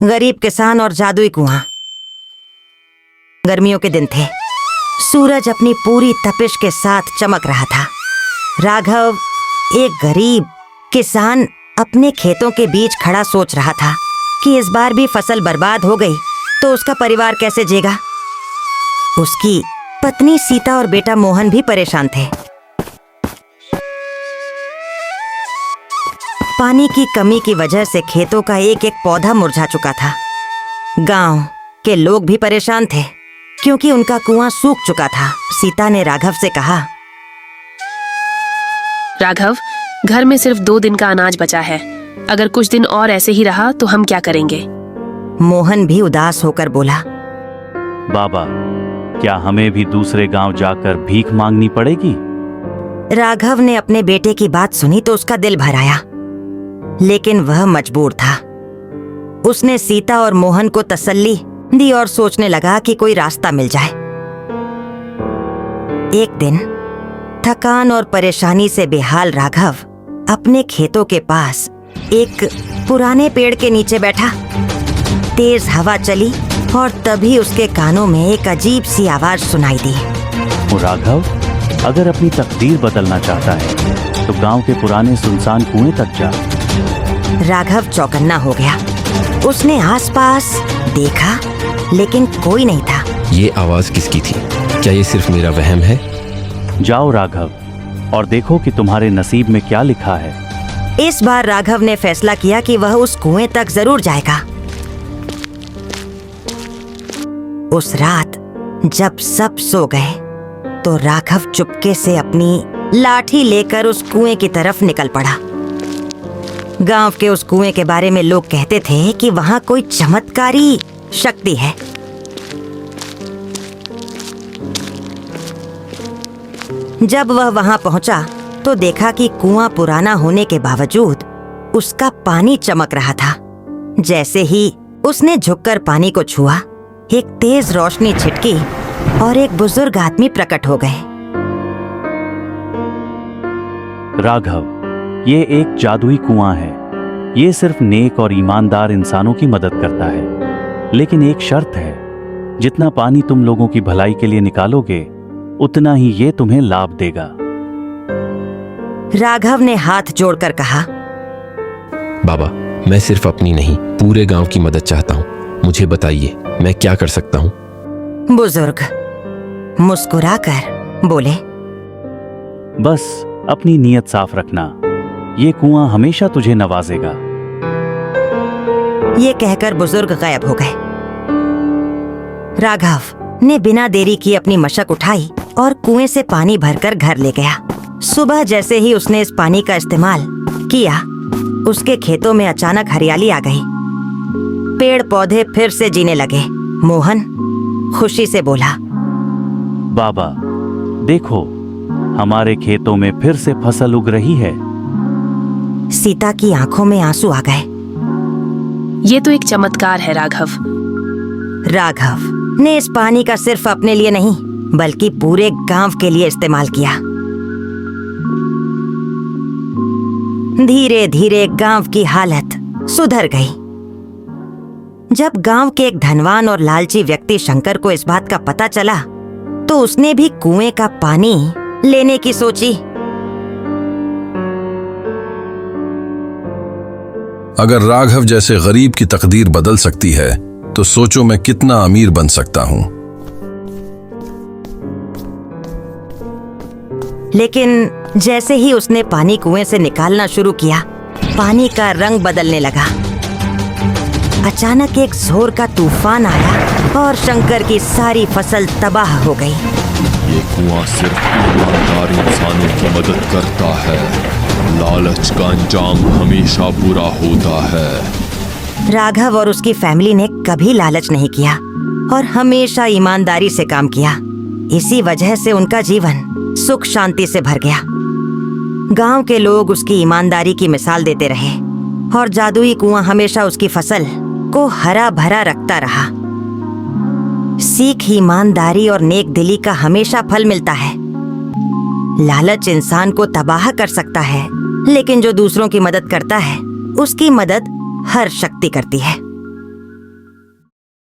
गरीब किसान और जादुई कुआं। गर्मियों के दिन थे। सूरज अपनी पूरी तपिश के साथ चमक रहा था। राघव, एक गरीब किसान, अपने खेतों के बीच खड़ा सोच रहा था कि इस बार भी फसल बर्बाद हो गई तो उसका परिवार कैसे जीएगा। उसकी पत्नी सीता और बेटा मोहन भी परेशान थे। पानी की कमी की वजह से खेतों का एक एक पौधा मुरझा चुका था। गांव के लोग भी परेशान थे क्योंकि उनका कुआं सूख चुका था। सीता ने राघव से कहा, राघव, घर में सिर्फ 2 दिन का अनाज बचा है। अगर कुछ दिन और ऐसे ही रहा तो हम क्या करेंगे? मोहन भी उदास होकर बोला, बाबा, क्या हमें भी दूसरे गांव जाकर भीख मांगनी पड़ेगी? राघव ने अपने बेटे की बात सुनी तो उसका दिल भर आया, लेकिन वह मजबूर था। उसने सीता और मोहन को तसल्ली दी और सोचने लगा कि कोई रास्ता मिल जाए। एक दिन थकान और परेशानी से बेहाल राघव अपने खेतों के पास एक पुराने पेड़ के नीचे बैठा। तेज हवा चली और तभी उसके कानों में एक अजीब सी आवाज सुनाई दी। वो राघव, अगर अपनी तकदीर बदलना चाहता है तो गांव के पुराने सुनसान कुएं तक जा। राघव चौकन्ना हो गया। उसने आसपास देखा, लेकिन कोई नहीं था। ये आवाज किसकी थी? क्या ये सिर्फ मेरा वहम है? जाओ राघव और देखो कि तुम्हारे नसीब में क्या लिखा है। इस बार राघव ने फैसला किया कि वह उस कुएं तक जरूर जाएगा। उस रात जब सब सो गए तो राघव चुपके से अपनी लाठी लेकर उस कुएं की तरफ निकल पड़ा। गांव के उस कुएं के बारे में लोग कहते थे कि वहां कोई चमत्कारी शक्ति है। जब वह वहां पहुंचा तो देखा कि कुआं पुराना होने के बावजूद उसका पानी चमक रहा था। जैसे ही उसने झुककर पानी को छुआ, एक तेज रोशनी छिटकी और एक बुजुर्ग आदमी प्रकट हो गए। राघव, ये एक जादुई कुआं है। ये सिर्फ नेक और ईमानदार इंसानों की मदद करता है, लेकिन एक शर्त है, जितना पानी तुम लोगों की भलाई के लिए निकालोगे उतना ही ये तुम्हें लाभ देगा। राघव ने हाथ जोड़कर कहा, बाबा, मैं सिर्फ अपनी नहीं, पूरे गांव की मदद चाहता हूँ। मुझे बताइए, मैं क्या कर सकता हूँ? बुजुर्ग मुस्कुराकर बोले, बस अपनी नीयत साफ रखना, ये कुआं हमेशा तुझे नवाजेगा। ये कहकर बुजुर्ग गायब हो गए। राघव ने बिना देरी किए अपनी मशक उठाई और कुएं से पानी भरकर घर ले गया। सुबह जैसे ही उसने इस पानी का इस्तेमाल किया, उसके खेतों में अचानक हरियाली आ गई। पेड़ पौधे फिर से जीने लगे। मोहन खुशी से बोला, बाबा, देखो, हमारे खेतों में फिर से फसल उग रही है। सीता की आंखों में आंसू आ गए। ये तो एक चमत्कार है राघव। राघव ने इस पानी का सिर्फ अपने लिए नहीं बल्कि पूरे गांव के लिए इस्तेमाल किया। धीरे धीरे गांव की हालत सुधर गई। जब गांव के एक धनवान और लालची व्यक्ति शंकर को इस बात का पता चला तो उसने भी कुएं का पानी लेने की सोची। अगर राघव जैसे गरीब की तकदीर बदल सकती है तो सोचो मैं कितना अमीर बन सकता हूं। लेकिन जैसे ही उसने पानी कुएं से निकालना शुरू किया, पानी का रंग बदलने लगा। अचानक एक जोर का तूफान आया और शंकर की सारी फसल तबाह हो गई। ये कुआं सिर्फ ईमानदार इंसानों की मदद करता है। लालच का अंजाम हमेशा बुरा होता है। राघव और उसकी फैमिली ने कभी लालच नहीं किया और हमेशा ईमानदारी से काम किया। इसी वजह से उनका जीवन सुख शांति से भर गया। गांव के लोग उसकी ईमानदारी की मिसाल देते रहे और जादुई कुआं हमेशा उसकी फसल को हरा भरा रखता रहा। सीख ईमानदारी और नेक दिली का हमेशा फल मिलता है। लालच इंसान को तबाह कर सकता है, लेकिन जो दूसरों की मदद करता है उसकी मदद हर शक्ति करती है।